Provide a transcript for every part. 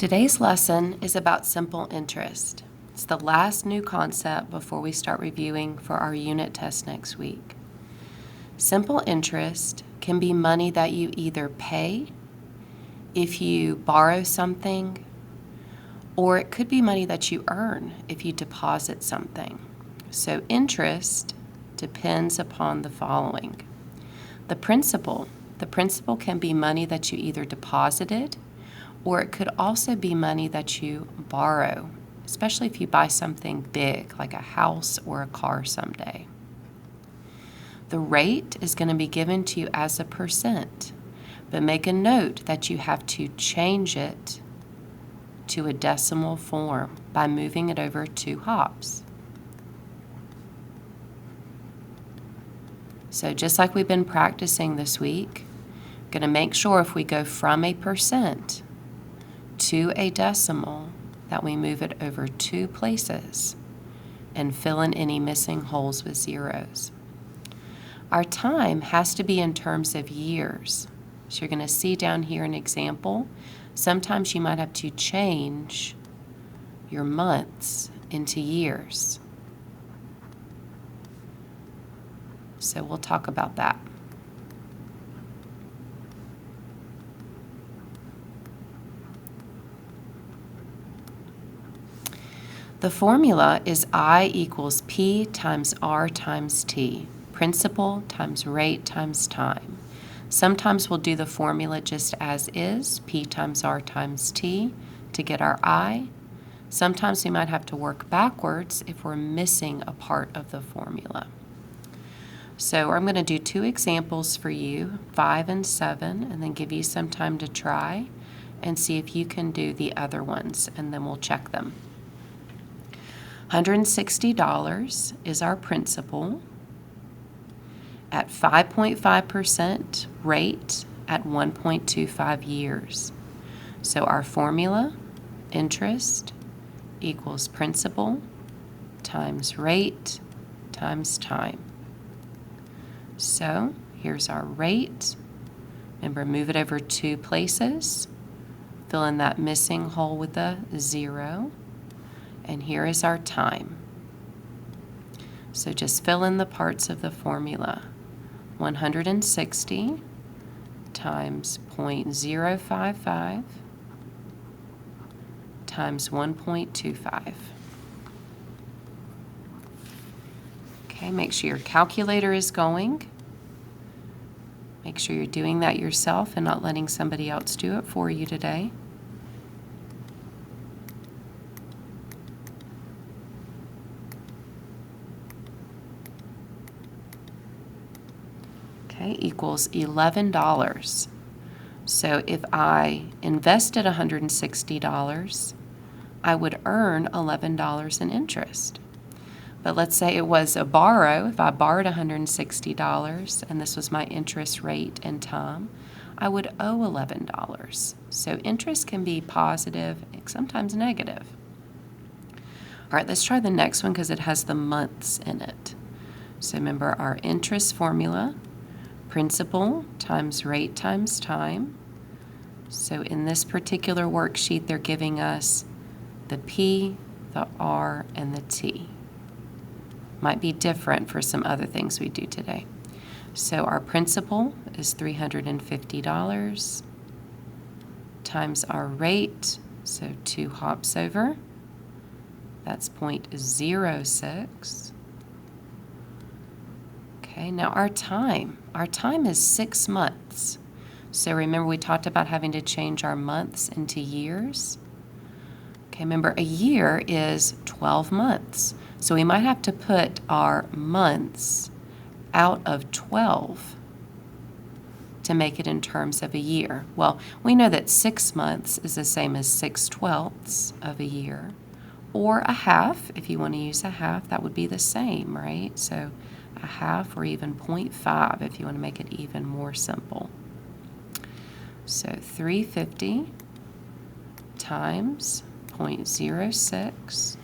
Today's lesson is about simple interest. It's the last new concept before we start reviewing for our unit test next week. Simple interest can be money that you either pay if you borrow something, or it could be money that you earn if you deposit something. So interest depends upon the following. The principal can be money that you either deposited, or it could also be money that you borrow, especially if you buy something big like a house or a car someday. The rate is going to be given to you as a percent, but make a note that you have to change it to a decimal form by moving it over 2 hops. So just like we've been practicing this week, going to make sure if we go from a percent to a decimal that we move it over 2 places and fill in any missing holes with zeros. Our time has to be in terms of years. So you're going to see down here an example. Sometimes you might have to change your months into years. So we'll talk about that. The formula is I equals P times R times T, principal times rate times time. Sometimes we'll do the formula just as is, P times R times T, to get our I. Sometimes we might have to work backwards if we're missing a part of the formula. So I'm going to do 2 examples for you, 5 and 7, and then give you some time to try and see if you can do the other ones, and then we'll check them. $160 is our principal at 5.5% rate at 1.25 years. So our formula, interest, equals principal times rate times time. So here's our rate. Remember, move it over 2 places. Fill in that missing hole with a 0. And here is our time. So just fill in the parts of the formula. 160 times 0.055 times 1.25. Okay, make sure your calculator is going. Make sure you're doing that yourself and not letting somebody else do it for you today. Okay, equals $11. So if I invested $160, I would earn $11 in interest. But let's say it was a borrow. If I borrowed $160 and this was my interest rate and time, I would owe $11. So interest can be positive, sometimes negative. All right, let's try the next one because it has the months in it. So remember our interest formula, principal times rate times time. So in this particular worksheet, they're giving us the P, the R, and the T. Might be different for some other things we do today. So our principal is $350 times our rate, so 2 hops over. That's 0.06. Okay, now our time. Our time is 6 months. So remember we talked about having to change our months into years? Okay, remember a year is 12 months. So we might have to put our months out of 12 to make it in terms of a year. Well, we know that 6 months is the same as 6/12 of a year. Or a half, if you want to use a half, that would be the same, right? So a half or even 0.5 if you want to make it even more simple. So 350 times 0.06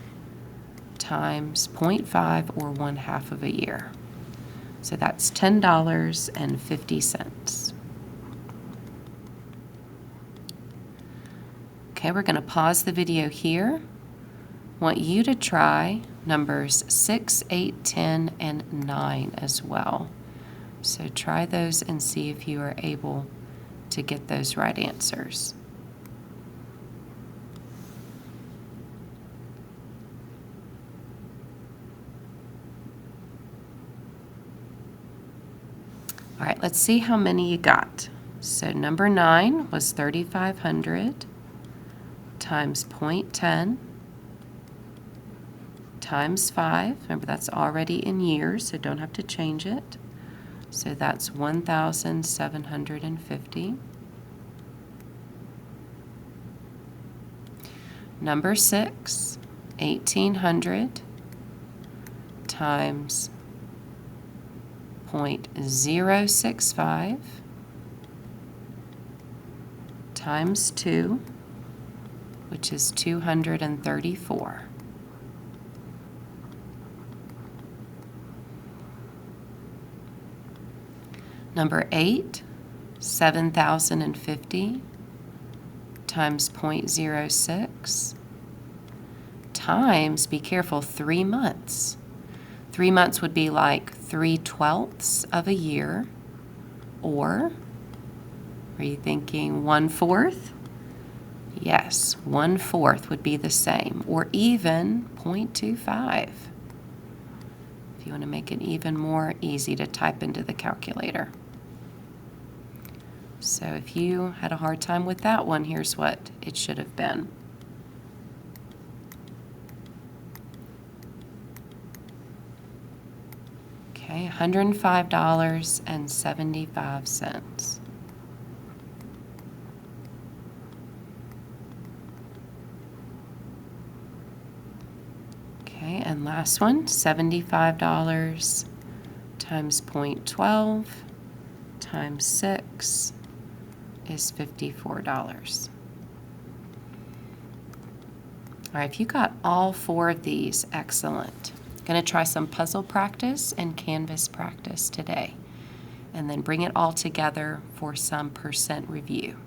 times 0.5 or 1/2 of a year. So that's $10.50. Okay, we're going to pause the video here. Want you to try numbers 6, 8, 10, and 9 as well. So try those and see if you are able to get those right answers. All right, let's see how many you got. So number 9 was 3,500 times 0.10 times 5. Remember, that's already in years, so don't have to change it. So that's 1,750. Number 6, 1,800 times 0.065 times 2, which is 234. Number 8, 7,050 times 0.06 times, be careful, 3 months. 3 months would be like 3/12 of a year, or are you thinking 1/4? Yes, 1/4 would be the same, or even 0.25. If you want to make it even more easy to type into the calculator. So if you had a hard time with that one, here's what it should have been. Okay, $105.75. Okay, and last one, $75 times 0.12 times 6 is $54. All right, if you got all 4 of these, excellent. Going to try some puzzle practice and Canvas practice today, and then bring it all together for some percent review.